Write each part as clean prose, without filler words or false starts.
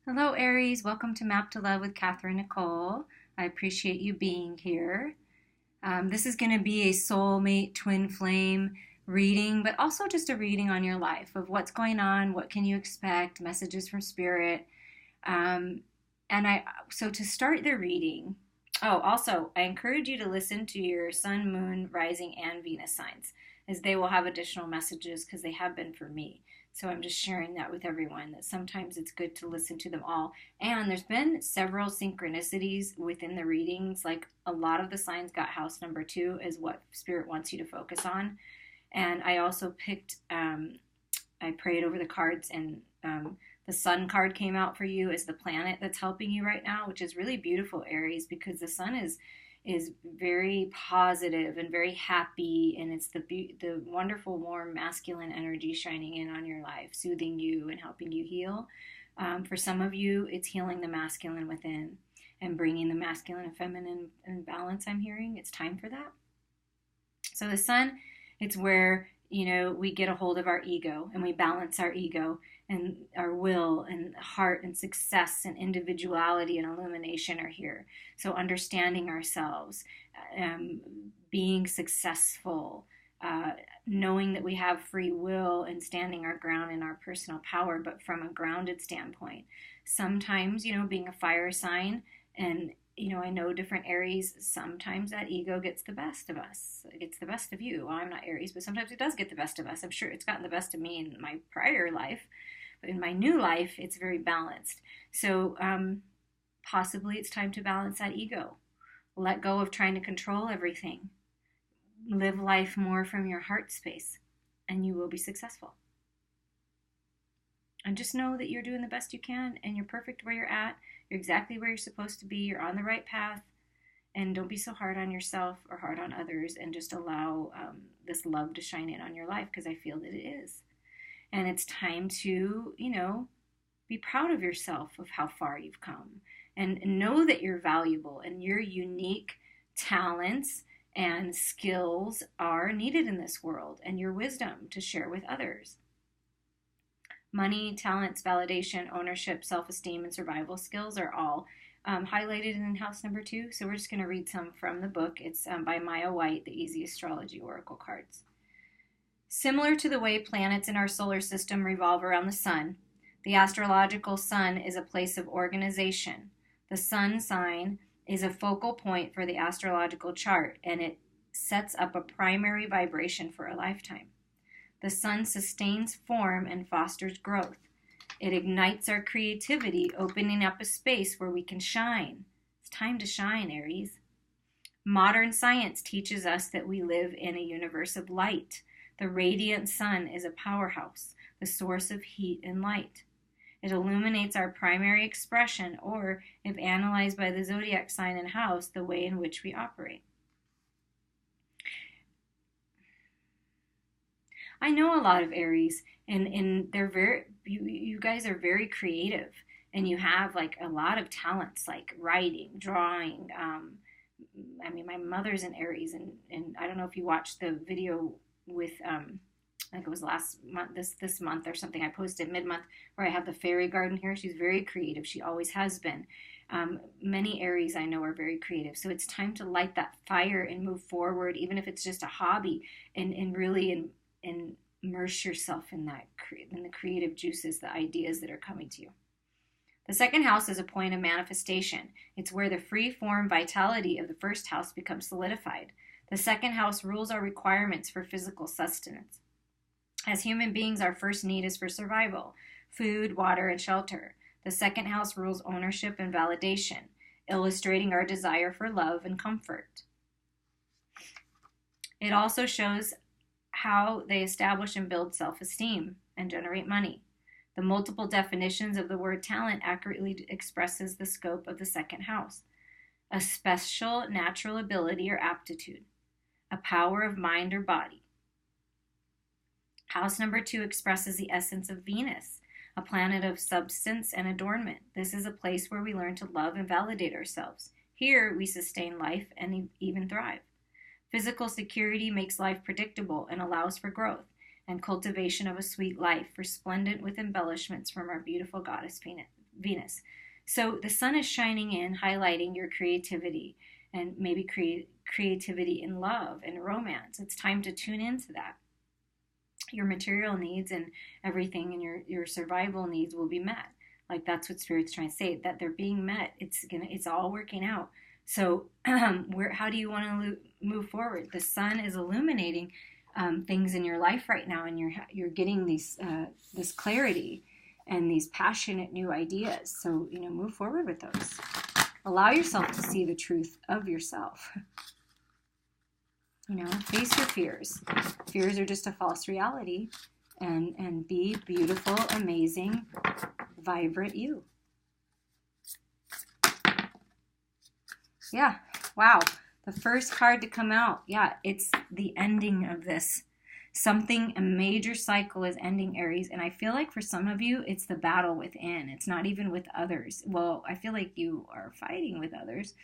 Hello, Aries. Welcome to Map to Love with Katherine Nichole. I appreciate you being here. This is going to be a soulmate twin flame reading, but also just a reading on your life of what's going on, what can you expect, messages from spirit. Um, so to start the reading, also, I encourage you to listen to your sun, moon, rising, and Venus signs, as they will have additional messages because they have been for me. So I'm just sharing that with everyone that sometimes it's good to listen to them all. And there's been several synchronicities within the readings. Like a lot of the signs got house number 2 is what spirit wants you to focus on. And I also I prayed over the cards, and the sun card came out for you as the planet that's helping you right now, which is really beautiful, Aries, because the sun is very positive and very happy, and it's the wonderful warm masculine energy shining in on your life, soothing you and helping you heal. For some of you, it's healing the masculine within and bringing the masculine and feminine in balance. I'm hearing it's time for that. So the sun, it's where we get a hold of our ego and we balance our ego and our will and heart, and success and individuality and illumination are here. So understanding ourselves, being successful, knowing that we have free will, and standing our ground in our personal power, but from a grounded standpoint. Sometimes, being a fire sign, and I know different Aries, sometimes that ego gets the best of us. It gets the best of you. Well, I'm not Aries, but sometimes it does get the best of us. I'm sure it's gotten the best of me in my prior life, but in my new life, it's very balanced. So possibly it's time to balance that ego. Let go of trying to control everything. Live life more from your heart space, and you will be successful. And just know that you're doing the best you can, and you're perfect where you're at. You're exactly where you're supposed to be. You're on the right path. And don't be so hard on yourself or hard on others, and just allow this love to shine in on your life, because I feel that it is. And it's time to, be proud of yourself, of how far you've come. And know that you're valuable, and your unique talents and skills are needed in this world, and your wisdom to share with others. Money, talents, validation, ownership, self-esteem, and survival skills are all highlighted in house number 2. So we're just going to read some from the book. It's by Maya White, the Easy Astrology Oracle cards. Similar to the way planets in our solar system revolve around the sun, the astrological sun is a place of organization. The sun sign is a focal point for the astrological chart, and it sets up a primary vibration for a lifetime. The sun sustains form and fosters growth. It ignites our creativity, opening up a space where we can shine. It's time to shine, Aries. Modern science teaches us that we live in a universe of light. The radiant sun is a powerhouse, the source of heat and light. It illuminates our primary expression, or, if analyzed by the zodiac sign and house, the way in which we operate. I know a lot of Aries, and they're you guys are very creative, and you have like a lot of talents, like writing, drawing. My mother's an Aries, and I don't know if you watched the video with I think it was last month, this month or something. I posted mid-month where I have the fairy garden here. She's very creative. She always has been. Many Aries I know are very creative. So it's time to light that fire and move forward, even if it's just a hobby, and really and immerse yourself in the creative juices, the ideas that are coming to you. The second house is a point of manifestation. It's where the free-form vitality of the first house becomes solidified. The second house rules our requirements for physical sustenance. As human beings, our first need is for survival: food, water, and shelter. The second house rules ownership and validation, illustrating our desire for love and comfort. It also shows how they establish and build self-esteem and generate money. The multiple definitions of the word talent accurately expresses the scope of the second house: a special natural ability or aptitude, a power of mind or body. House number 2 expresses the essence of Venus, a planet of substance and adornment. This is a place where we learn to love and validate ourselves. Here we sustain life and even thrive. Physical security makes life predictable and allows for growth and cultivation of a sweet life, resplendent with embellishments from our beautiful goddess Venus. So the sun is shining in, highlighting your creativity and maybe creativity in love and romance. It's time to tune into that. Your material needs and everything and your survival needs will be met. Like that's what Spirit's trying to say, that they're being met. It's all working out. So how do you want to move forward? The sun is illuminating things in your life right now, and you're getting this clarity and these passionate new ideas. So move forward with those. Allow yourself to see the truth of yourself. Face your fears. Fears are just a false reality, and be beautiful, amazing, vibrant you. Yeah, wow. The first card to come out. Yeah, it's the ending of this. A major cycle is ending, Aries. And I feel like for some of you, it's the battle within. It's not even with others. Well, I feel like you are fighting with others,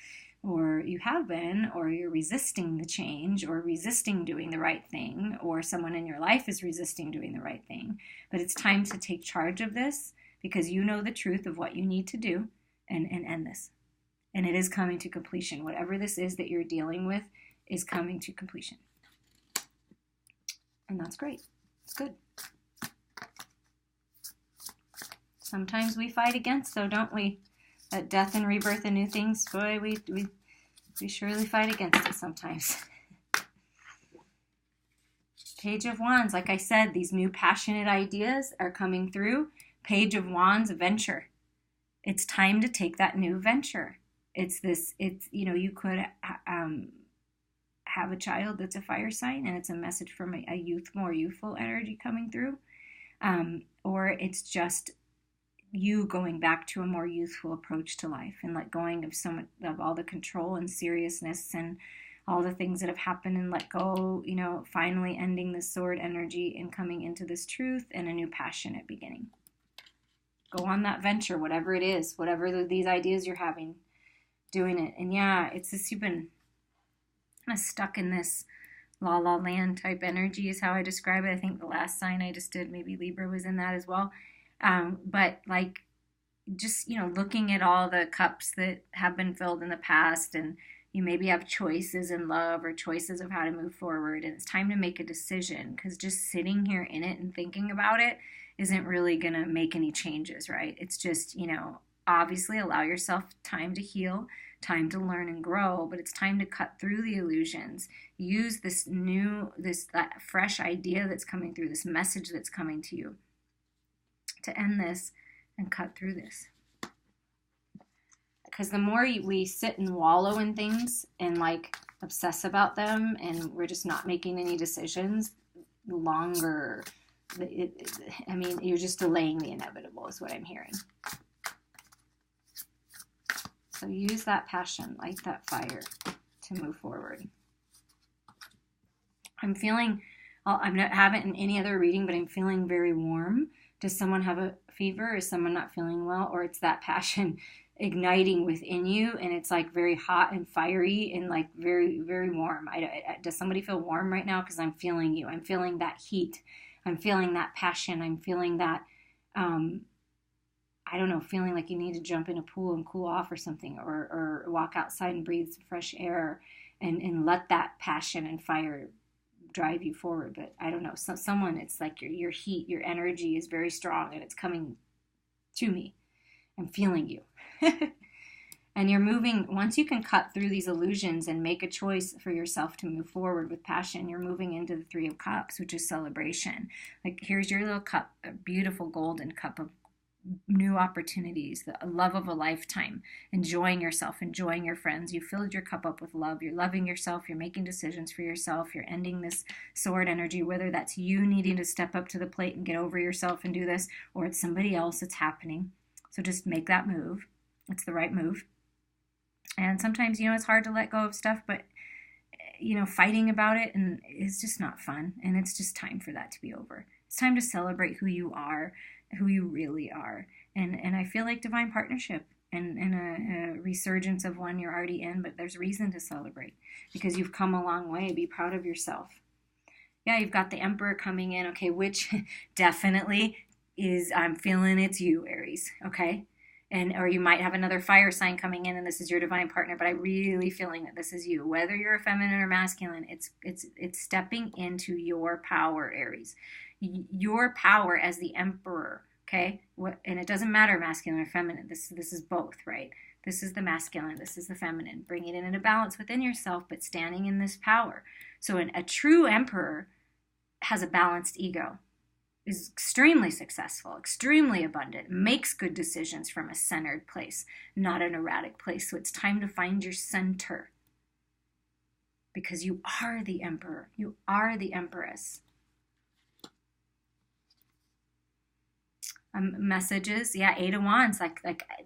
or you have been, or you're resisting the change, or resisting doing the right thing, or someone in your life is resisting doing the right thing. But it's time to take charge of this, because you know the truth of what you need to do and end this. And it is coming to completion. Whatever this is that you're dealing with is coming to completion. And that's great. It's good. Sometimes we fight against, though, don't we? That death and rebirth and new things, boy, we surely fight against it sometimes. Page of Wands, like I said, these new passionate ideas are coming through. Page of Wands, venture. It's time to take that new venture. You could have a child that's a fire sign, and it's a message from a more youthful energy coming through. Or it's just you going back to a more youthful approach to life and let going of all the control and seriousness and all the things that have happened, and let go, finally ending the sword energy and coming into this truth and a new passionate beginning. Go on that venture, whatever it is, whatever these ideas you're having, doing it. And yeah, it's just you've been kind of stuck in this la la land type energy is how I describe it. I think the last sign I just did, maybe Libra was in that as well. But like just, looking at all the cups that have been filled in the past, and you maybe have choices in love or choices of how to move forward, and it's time to make a decision, because just sitting here in it and thinking about it isn't really going to make any changes, right? It's just, obviously allow yourself time to heal, time to learn and grow, but it's time to cut through the illusions. Use that fresh idea that's coming through, this message that's coming to you, to end this and cut through this. Because the more we sit and wallow in things and obsess about them, and we're just not making any decisions, the longer, you're just delaying the inevitable is what I'm hearing. So use that passion, light that fire to move forward. I'm feeling, I haven't in any other reading, but I'm feeling very warm. Does someone have a fever? Is someone not feeling well? Or it's that passion igniting within you, and it's very hot and fiery and very, very warm. Does somebody feel warm right now? Because I'm feeling you. I'm feeling that heat. I'm feeling that passion. I'm feeling that, feeling like you need to jump in a pool and cool off or something, or walk outside and breathe some fresh air and let that passion and fire drive you forward. But I don't know, someone, it's like your heat, your energy is very strong, and it's coming to me. I'm feeling you. And you're moving, once you can cut through these illusions and make a choice for yourself to move forward with passion, you're moving into the Three of Cups, which is celebration. Here's your little cup, a beautiful golden cup of new opportunities, the love of a lifetime, enjoying yourself, enjoying your friends. You filled your cup up with love. You're loving yourself. You're making decisions for yourself. You're ending this sword energy, whether that's you needing to step up to the plate and get over yourself and do this, or it's somebody else that's happening. So just make that move. It's the right move. And sometimes, it's hard to let go of stuff, but, fighting about it and it's just not fun. And it's just time for that to be over. It's time to celebrate who you are, who you really are. And I feel like divine partnership and a resurgence of one you're already in, but there's reason to celebrate because you've come a long way. Be proud of yourself. Yeah, you've got the Emperor coming in, okay, which definitely is, I'm feeling it's you, Aries, okay? or you might have another fire sign coming in and this is your divine partner, but I'm really feeling that this is you. Whether you're a feminine or masculine, it's stepping into your power, Aries. Your power as the emperor, okay? And it doesn't matter masculine or feminine. This is both, right? This is the masculine, this is the feminine. Bring it into balance within yourself, but standing in this power. So a true emperor has a balanced ego, is extremely successful, extremely abundant, makes good decisions from a centered place, not an erratic place. So it's time to find your center, because you are the emperor. You are the empress. Messages, yeah, 8 of Wands, like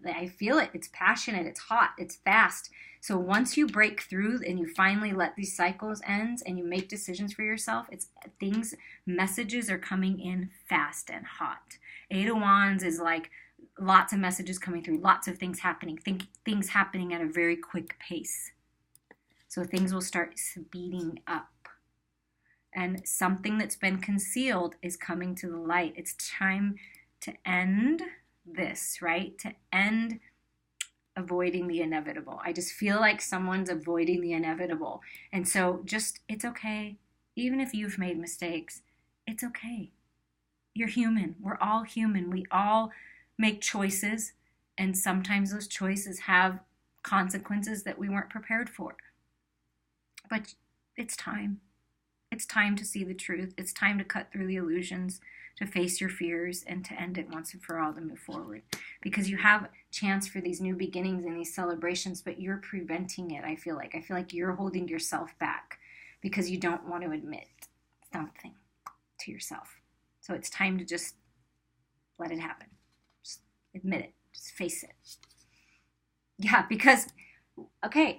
I feel it. It's passionate, it's hot, it's fast. So once you break through and you finally let these cycles end and you make decisions for yourself, messages are coming in fast and hot. 8 of Wands is like lots of messages coming through, lots of things happening, things happening at a very quick pace. So things will start speeding up. And something that's been concealed is coming to the light. It's time to end this, right? To end avoiding the inevitable. I just feel like someone's avoiding the inevitable. And so it's okay. Even if you've made mistakes, it's okay. You're human. We're all human. We all make choices. And sometimes those choices have consequences that we weren't prepared for. But it's time. It's time to see the truth. It's time to cut through the illusions, to face your fears, and to end it once and for all, to move forward. Because you have a chance for these new beginnings and these celebrations, but you're preventing it, I feel like. I feel like you're holding yourself back because you don't want to admit something to yourself. So it's time to just let it happen. Just admit it. Just face it. Yeah, because, okay,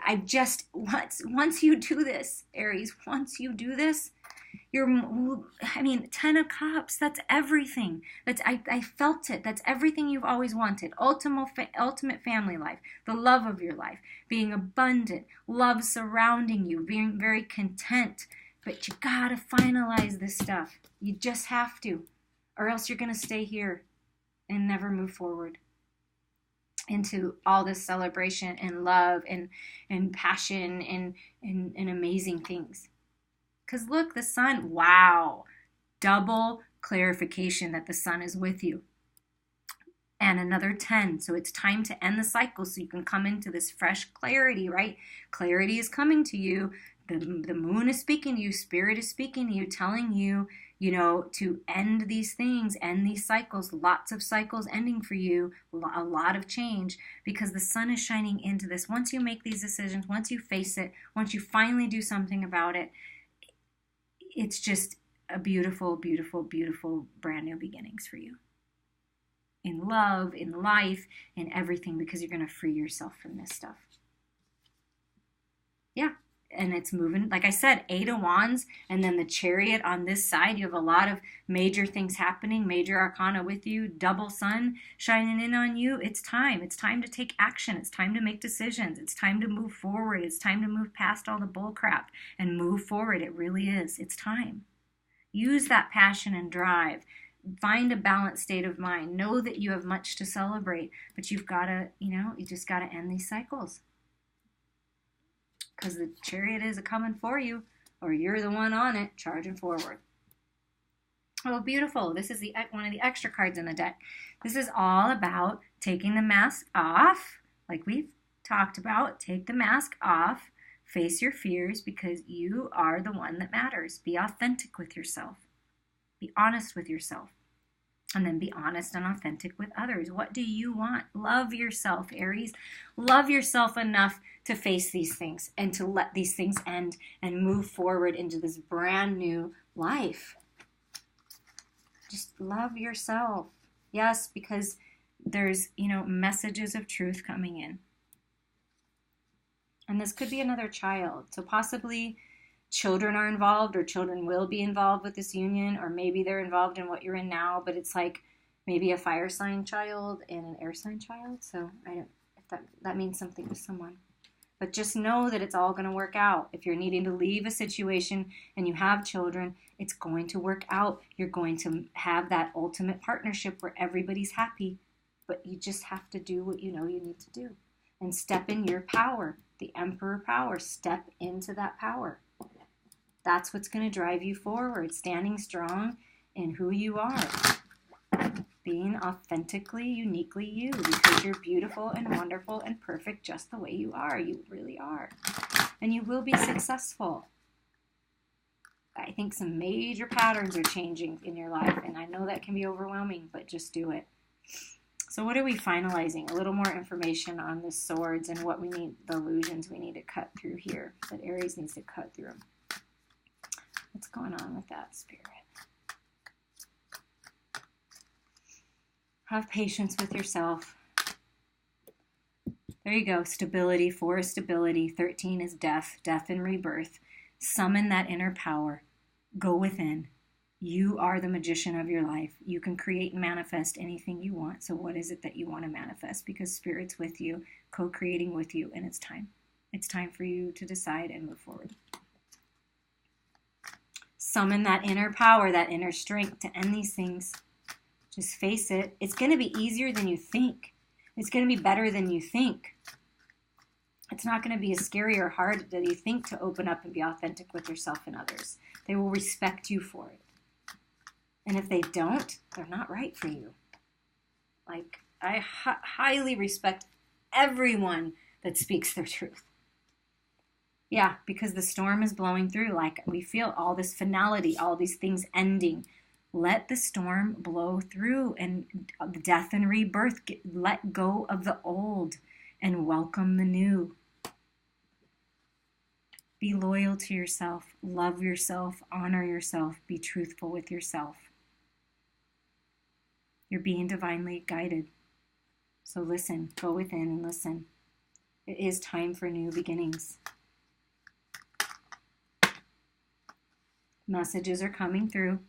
once you do this, Aries, once you do this, 10 of Cups, that's everything. I felt it. That's everything you've always wanted. Ultimate family life, the love of your life, being abundant, love surrounding you, being very content. But you gotta finalize this stuff. You just have to, or else you're gonna stay here and never move forward into all this celebration and love and passion and amazing things. Because look, the sun, wow, double clarification that the sun is with you. And another 10. So it's time to end the cycle so you can come into this fresh clarity, right? Clarity is coming to you. The moon is speaking to you. Spirit is speaking to you, telling you, to end these things, end these cycles. Lots of cycles ending for you. A lot of change, because the sun is shining into this. Once you make these decisions, once you face it, once you finally do something about it, it's just a beautiful, beautiful, beautiful brand new beginnings for you. In love, in life, in everything, because you're going to free yourself from this stuff. Yeah. And it's moving, like I said, 8 of Wands, and then the Chariot on this side. You have a lot of major things happening, major arcana with you, double sun shining in on you. It's time. It's time to take action. It's time to make decisions. It's time to move forward. It's time to move past all the bull crap and move forward. It really is. It's time. Use that passion and drive. Find a balanced state of mind. Know that you have much to celebrate, but you've got to, you just got to end these cycles. Because the Chariot is coming for you, or you're the one on it, charging forward. Oh, beautiful. This is one of the extra cards in the deck. This is all about taking the mask off, like we've talked about. Take the mask off. Face your fears, because you are the one that matters. Be authentic with yourself. Be honest with yourself. And then be honest and authentic with others. What do you want? Love yourself, Aries. Love yourself enough to face these things and to let these things end and move forward into this brand new life. Just love yourself. Yes, because there's, messages of truth coming in. And this could be another child. So possibly children are involved, or children will be involved with this union, or maybe they're involved in what you're in now, but it's like maybe a fire sign child and an air sign child. So I don't, if that means something to someone. But just know that it's all going to work out. If you're needing to leave a situation and you have children, it's going to work out. You're going to have that ultimate partnership where everybody's happy, but you just have to do what you know you need to do and step in your power, the Emperor power. Step into that power. That's what's going to drive you forward, standing strong in who you are, being authentically, uniquely you, because you're beautiful and wonderful and perfect just the way you are. You really are. And you will be successful. I think some major patterns are changing in your life, and I know that can be overwhelming, but just do it. So what are we finalizing? A little more information on the swords and what we need, the illusions we need to cut through here, that Aries needs to cut through. What's going on with that, Spirit? Have patience with yourself. There you go. Stability. 4 is stability. 13 is death. Death and rebirth. Summon that inner power. Go within. You are the magician of your life. You can create and manifest anything you want. So what is it that you want to manifest? Because Spirit's with you, co-creating with you, and it's time. It's time for you to decide and move forward. Summon that inner power, that inner strength to end these things. Just face it. It's going to be easier than you think. It's going to be better than you think. It's not going to be as scary or hard than you think to open up and be authentic with yourself and others. They will respect you for it. And if they don't, they're not right for you. Like, I highly respect everyone that speaks their truth. Yeah, because the storm is blowing through. Like, we feel all this finality, all these things ending. Let the storm blow through, and death and rebirth. Let go of the old and welcome the new. Be loyal to yourself. Love yourself. Honor yourself. Be truthful with yourself. You're being divinely guided. So listen. Go within and listen. It is time for new beginnings. Messages are coming through.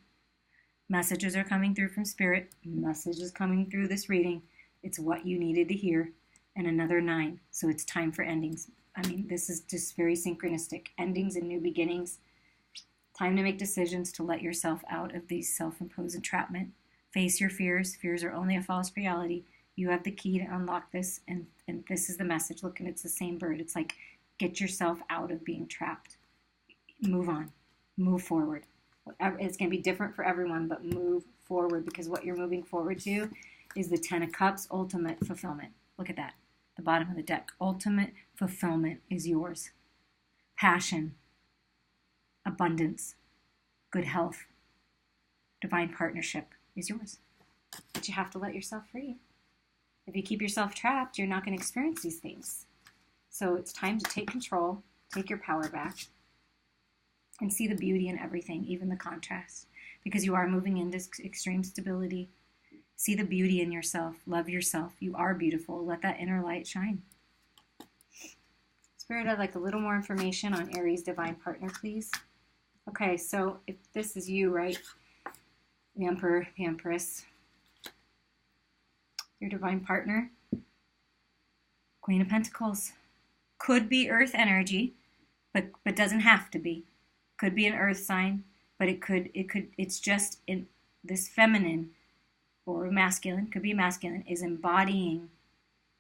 Messages are coming through from Spirit. Messages coming through this reading. It's what you needed to hear. And another 9. So it's time for endings. I mean, this is just very synchronistic. Endings and new beginnings. Time to make decisions to let yourself out of these self-imposed entrapment. Face your fears. Fears are only a false reality. You have the key to unlock this. And this is the message. Look, and it's the same bird. It's like, get yourself out of being trapped. Move on. Move forward. It's going to be different for everyone, but move forward, because what you're moving forward to is the 10 of Cups, ultimate fulfillment. Look at that. The bottom of the deck. Ultimate fulfillment is yours. Passion, abundance, good health, divine partnership is yours. But you have to let yourself free. If you keep yourself trapped, you're not going to experience these things. So it's time to take control, take your power back, and see the beauty in everything, even the contrast, because you are moving into extreme stability. See the beauty in yourself. Love yourself. You are beautiful. Let that inner light shine. Spirit, I'd like a little more information on Aries divine partner, please. Okay, so if this is you, right? The Emperor, the Empress. Your divine partner. Queen of Pentacles. Could be earth energy, but doesn't have to be. Could be an earth sign, but it's just in this feminine or masculine, could be masculine, is embodying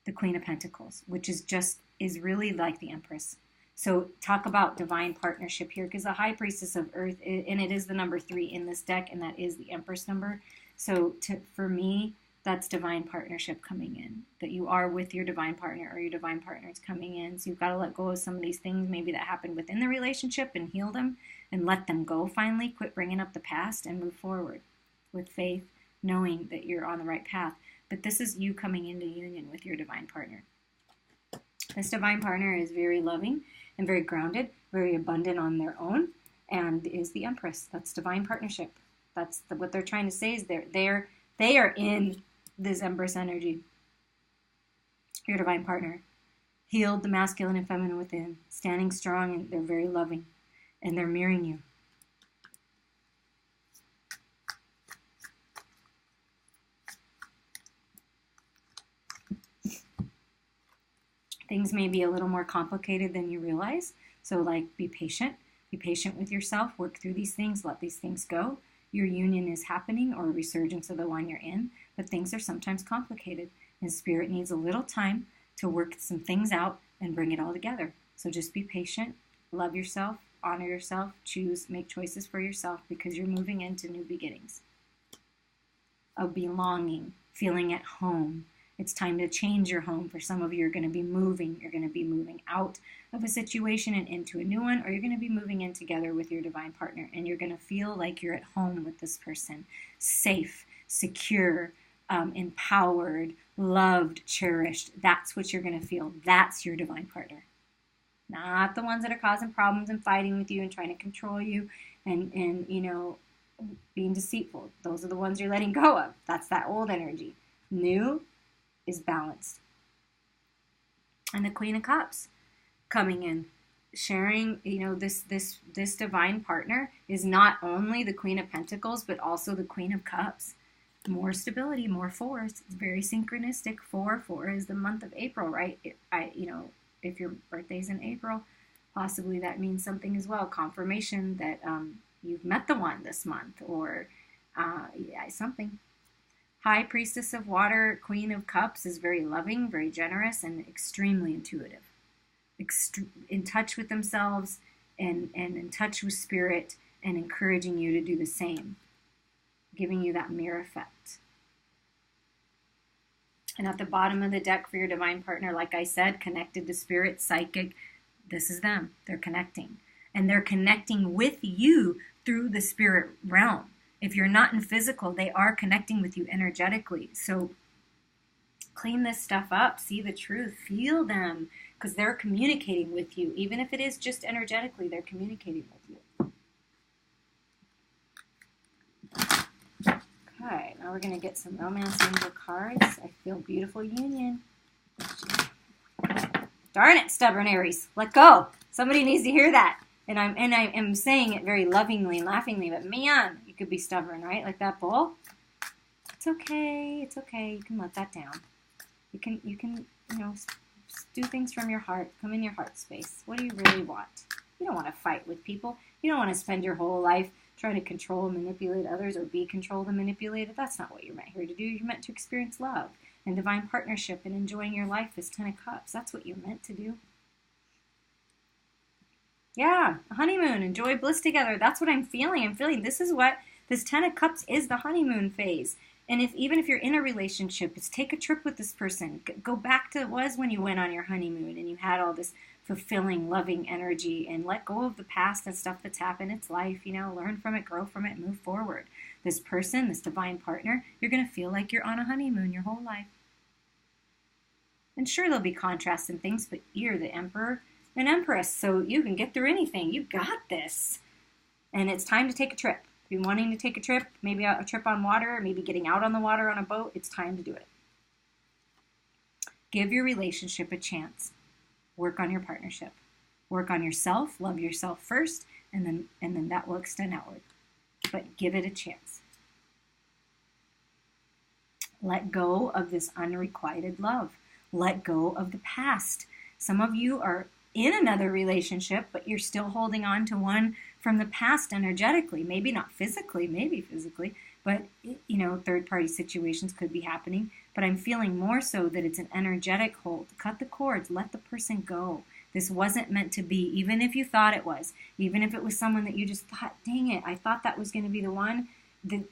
the Queen of Pentacles, which is really like the Empress. So talk about divine partnership here, because the High Priestess of Earth, and it is the number 3 in this deck, and that is the Empress number. So for me, that's divine partnership coming in, that you are with your divine partner, or your divine partner is coming in. So you've got to let go of some of these things maybe that happened within the relationship and heal them and let them go finally. Quit bringing up the past and move forward with faith, knowing that you're on the right path. But this is you coming into union with your divine partner. This divine partner is very loving and very grounded, very abundant on their own, and is the Empress. That's divine partnership. That's what they're trying to say is they are in this Empress energy. Your divine partner. Healed the masculine and feminine within. Standing strong, and they're very loving. And they're mirroring you. Things may be a little more complicated than you realize. So like, be patient. Be patient with yourself. Work through these things. Let these things go. Your union is happening, or a resurgence of the one you're in. But things are sometimes complicated. And Spirit needs a little time to work some things out and bring it all together. So just be patient, love yourself, honor yourself, choose, make choices for yourself, because you're moving into new beginnings of belonging, feeling at home. It's time to change your home. For some of you, you're going to be moving. You're going to be moving out of a situation and into a new one, or you're going to be moving in together with your divine partner, and you're going to feel like you're at home with this person, safe, secure, empowered, loved, cherished. That's what you're going to feel. That's your divine partner. Not the ones that are causing problems and fighting with you and trying to control you and being deceitful. Those are the ones you're letting go of. That's that old energy. New is balanced. And the Queen of Cups coming in, sharing, this divine partner is not only the Queen of Pentacles, but also the Queen of Cups. More stability, more force. It's very synchronistic. 4 is the month of April, right? If your birthday's in April, possibly that means something as well. Confirmation that you've met the one this month, or something. High Priestess of Water, Queen of Cups is very loving, very generous, and extremely intuitive. In touch with themselves and in touch with Spirit, and encouraging you to do the same. Giving you that mirror effect. And at the bottom of the deck for your divine partner, like I said, connected to Spirit, psychic, this is them. They're connecting. And they're connecting with you through the spirit realm. If you're not in physical, they are connecting with you energetically. So clean this stuff up. See the truth. Feel them, because they're communicating with you. Even if it is just energetically, they're communicating with you. Okay, now we're going to get some romance angel cards. I feel beautiful union. Darn it, stubborn Aries. Let go. Somebody needs to hear that. And I am saying it very lovingly and laughingly, but man, you could be stubborn, right? Like that bull. It's okay. It's okay. You can let that down. You can do things from your heart. Come in your heart space. What do you really want? You don't want to fight with people. You don't want to spend your whole life trying to control and manipulate others, or be controlled and manipulated. That's not what you're meant here to do. You're meant to experience love and divine partnership and enjoying your life as 10 of Cups. That's what you're meant to do. Yeah, a honeymoon, enjoy bliss together. That's what I'm feeling. I'm feeling this is what this 10 of Cups is, the honeymoon phase. And even if you're in a relationship, it's take a trip with this person. Go back to when you went on your honeymoon and you had all this fulfilling, loving energy, and let go of the past and stuff that's happened. It's life, learn from it, grow from it, move forward. This person, this divine partner, you're going to feel like you're on a honeymoon your whole life. And sure, there'll be contrasts and things, but you're the emperor and empress, so you can get through anything. You got this. And it's time to take a trip. If you're wanting to take a trip, maybe a trip on water, maybe getting out on the water on a boat, it's time to do it. Give your relationship a chance. Work on your partnership. Work on yourself. Love yourself first, and then that will extend outward. But give it a chance. Let go of this unrequited love. Let go of the past. Some of you are in another relationship, but you're still holding on to one from the past energetically. Maybe not physically, maybe physically, but third-party situations could be happening. But I'm feeling more so that it's an energetic hold. Cut the cords. Let the person go. This wasn't meant to be, even if you thought it was. Even if it was someone that you just thought, dang it, I thought that was going to be the one.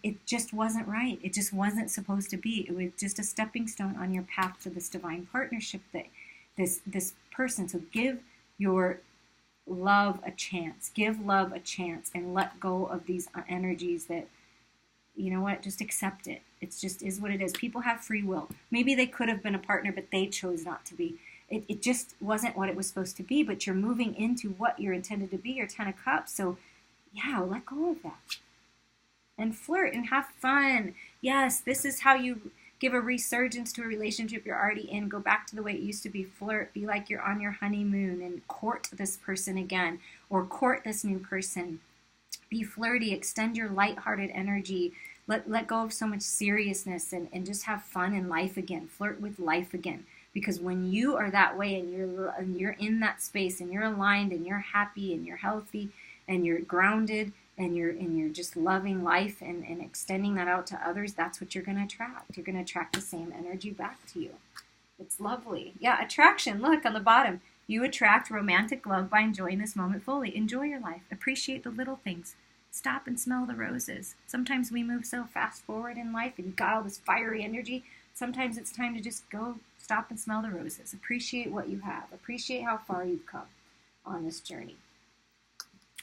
It just wasn't right. It just wasn't supposed to be. It was just a stepping stone on your path to this divine partnership, that this person. So give your love a chance. Give love a chance and let go of these energies that, just accept it. It's just is what it is. People have free will. Maybe they could have been a partner, but they chose not to be. It just wasn't what it was supposed to be, but you're moving into what you're intended to be, your 10 of Cups. So, yeah, let go of that. And flirt and have fun. Yes, this is how you give a resurgence to a relationship you're already in. Go back to the way it used to be. Flirt. Be like you're on your honeymoon and court this person again, or court this new person. Be flirty. Extend your lighthearted energy. Let go of so much seriousness and just have fun in life again. Flirt with life again. Because when you are that way and you're in that space and you're aligned and you're happy and you're healthy and you're grounded and you're just loving life and extending that out to others, that's what you're going to attract. You're going to attract the same energy back to you. It's lovely. Yeah, attraction. Look on the bottom. You attract romantic love by enjoying this moment fully. Enjoy your life. Appreciate the little things. Stop and smell the roses. Sometimes we move so fast forward in life and you've got all this fiery energy. Sometimes it's time to just go stop and smell the roses. Appreciate what you have. Appreciate how far you've come on this journey.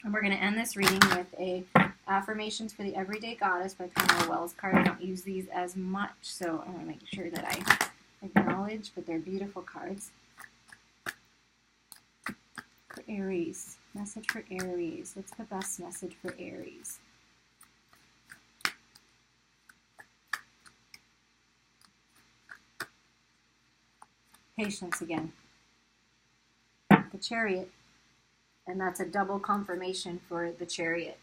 And we're going to end this reading with a affirmations for the Everyday Goddess by Pamela Wells card. I don't use these as much, so I want to make sure that I acknowledge, but they're beautiful cards. For Aries. Message for Aries. What's the best message for Aries? Patience again. The Chariot. And that's a double confirmation for the Chariot.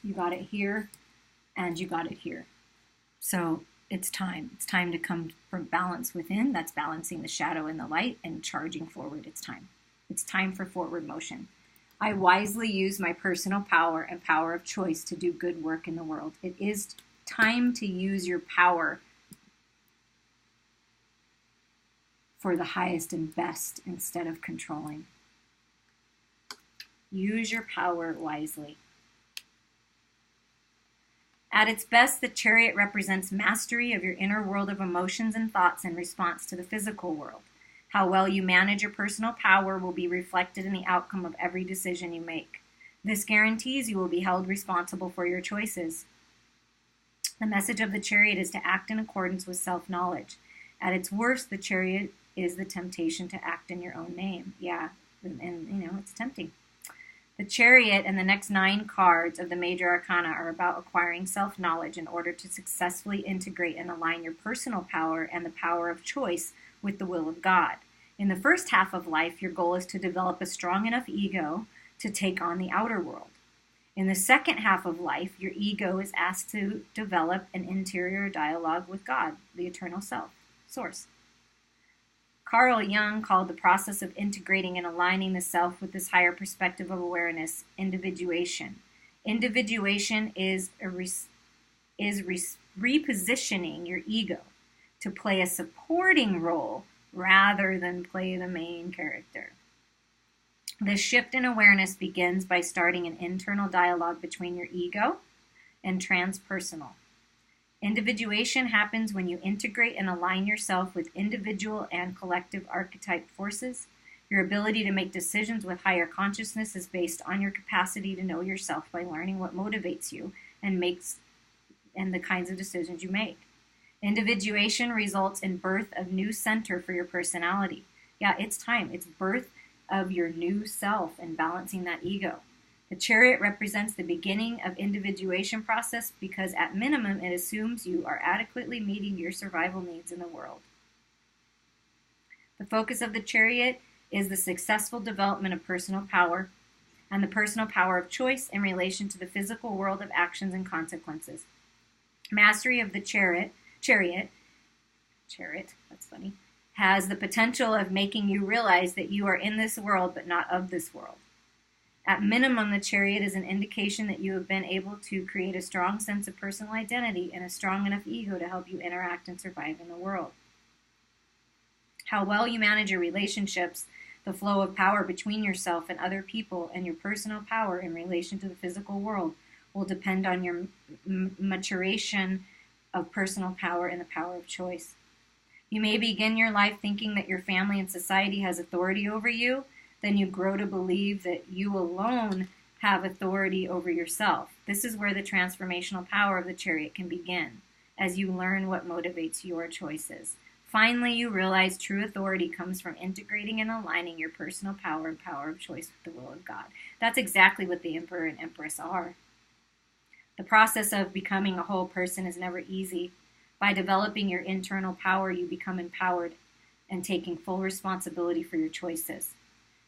You got it here, and you got it here. So it's time. It's time to come from balance within. That's balancing the shadow and the light and charging forward. It's time. It's time for forward motion. I wisely use my personal power and power of choice to do good work in the world. It is time to use your power for the highest and best instead of controlling. Use your power wisely. At its best, the Chariot represents mastery of your inner world of emotions and thoughts in response to the physical world. How well you manage your personal power will be reflected in the outcome of every decision you make. This guarantees you will be held responsible for your choices. The message of the Chariot is to act in accordance with self-knowledge. At its worst, the Chariot is the temptation to act in your own name. Yeah, and it's tempting. The Chariot and the next 9 cards of the Major Arcana are about acquiring self-knowledge in order to successfully integrate and align your personal power and the power of choice with the will of God. In the first half of life, your goal is to develop a strong enough ego to take on the outer world. In the second half of life, your ego is asked to develop an interior dialogue with God, the eternal self, source. Carl Jung called the process of integrating and aligning the self with this higher perspective of awareness individuation. Individuation is repositioning your ego to play a supporting role rather than play the main character. This shift in awareness begins by starting an internal dialogue between your ego and transpersonal. Individuation happens when you integrate and align yourself with individual and collective archetype forces. Your ability to make decisions with higher consciousness is based on your capacity to know yourself by learning what motivates you and the kinds of decisions you make. Individuation results in birth of new center for your personality. Yeah, it's time. It's birth of your new self and balancing that ego. The Chariot represents the beginning of individuation process because at minimum it assumes you are adequately meeting your survival needs in the world. The focus of the Chariot is the successful development of personal power and the personal power of choice in relation to the physical world of actions and consequences. Mastery of the Chariot, that's funny, has the potential of making you realize that you are in this world but not of this world. At minimum, the Chariot is an indication that you have been able to create a strong sense of personal identity and a strong enough ego to help you interact and survive in the world. How well you manage your relationships, the flow of power between yourself and other people, and your personal power in relation to the physical world will depend on your maturation of personal power and the power of choice. You may begin your life thinking that your family and society has authority over you. Then you grow to believe that you alone have authority over yourself. This is where the transformational power of the Chariot can begin, as you learn what motivates your choices. Finally, you realize true authority comes from integrating and aligning your personal power and power of choice with the will of God. That's exactly what the Emperor and Empress are. The process of becoming a whole person is never easy. By developing your internal power, you become empowered and taking full responsibility for your choices.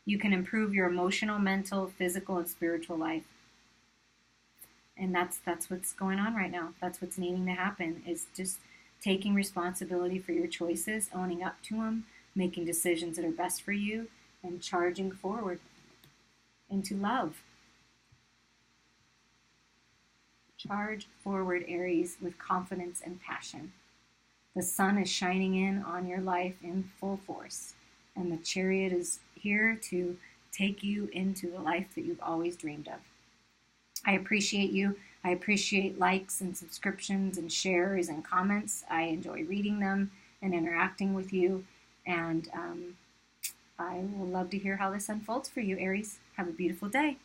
You can improve your emotional, mental, physical, and spiritual life. And that's what's going on right now. That's what's needing to happen, is just taking responsibility for your choices, owning up to them, making decisions that are best for you, and charging forward. into love. Charge forward, Aries, with confidence and passion. The sun is shining in on your life in full force, and the chariot is here to take you into the life that you've always dreamed of. I appreciate you. I appreciate likes and subscriptions and shares and comments. I enjoy reading them and interacting with you, and I will love to hear how this unfolds for you, Aries. Have a beautiful day.